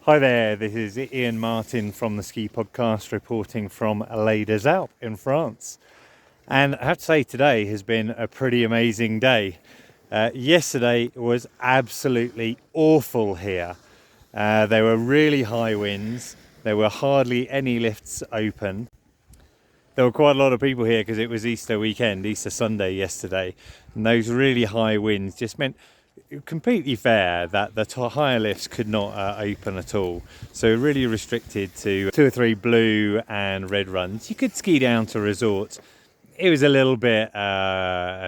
Hi there, this is Ian Martin from the Ski Podcast reporting from Les Alpes in France. And I have to say today has been a pretty amazing day. Yesterday was absolutely awful here. There were really high winds, there were hardly any lifts open. There were quite a lot of people here because it was Easter weekend, Easter Sunday yesterday. And those really high winds just meant completely fair that the higher lifts could not open at all, so really restricted to 2 or 3 blue and red runs. You could ski down to resorts. It was a little bit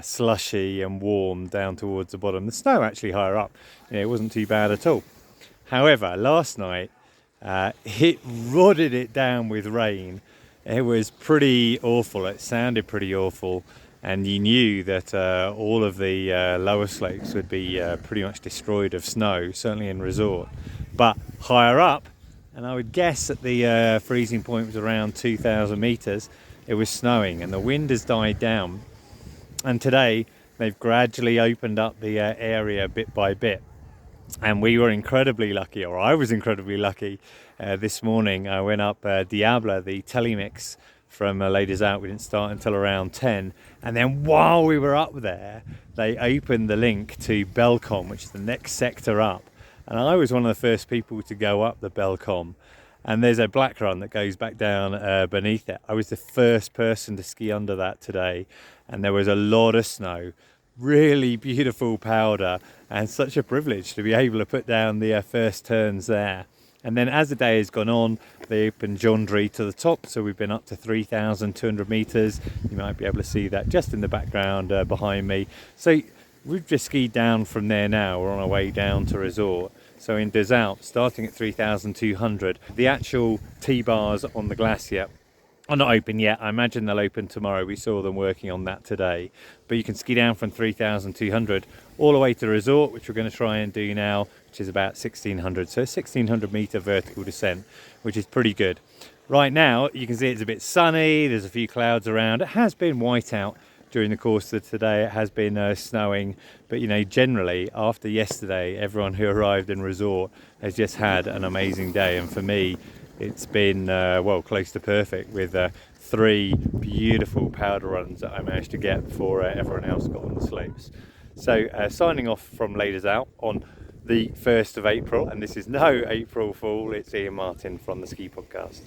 slushy and warm down towards the bottom. The snow actually higher up, it wasn't too bad at all. However, last night it rodded it down with rain. It was pretty awful. It sounded pretty awful. And you knew that all of the lower slopes would be pretty much destroyed of snow, certainly in resort. But higher up, and I would guess that the freezing point was around 2,000 metres, it was snowing and the wind has died down. And today they've gradually opened up the area bit by bit. And we were incredibly lucky, or I was incredibly lucky. This morning I went up Diable, the telemix from Les Alpes. We didn't start until around 10, and then while we were up there they opened the link to Belcom, which is the next sector up, and I was one of the first people to go up the Belcom, and there's a black run that goes back down beneath it. I was the first person to ski under that today, and there was a lot of snow, really beautiful powder, and such a privilege to be able to put down the first turns there. And then as the day has gone on, they opened Gendry to the top, so we've been up to 3,200 metres. You might be able to see that just in the background behind me. So we've just skied down from there now. We're on our way down to resort. So in Les Alpes, starting at 3,200, the actual T-bars on the glacier are not open yet. I imagine they'll open tomorrow. We saw them working on that today. But you can ski down from 3,200 all the way to the resort, which we're going to try and do now, which is about 1,600. So 1,600 metre vertical descent, which is pretty good. Right now, you can see it's a bit sunny. There's a few clouds around. It has been white out during the course of today. It has been snowing. But, generally, after yesterday, everyone who arrived in resort has just had an amazing day. And for me, it's been, close to perfect with 3 beautiful powder runs that I managed to get before everyone else got on the slopes. So signing off from Les Alpes on the 1st of April, and this is no April Fool, it's Ian Martin from the Ski Podcast.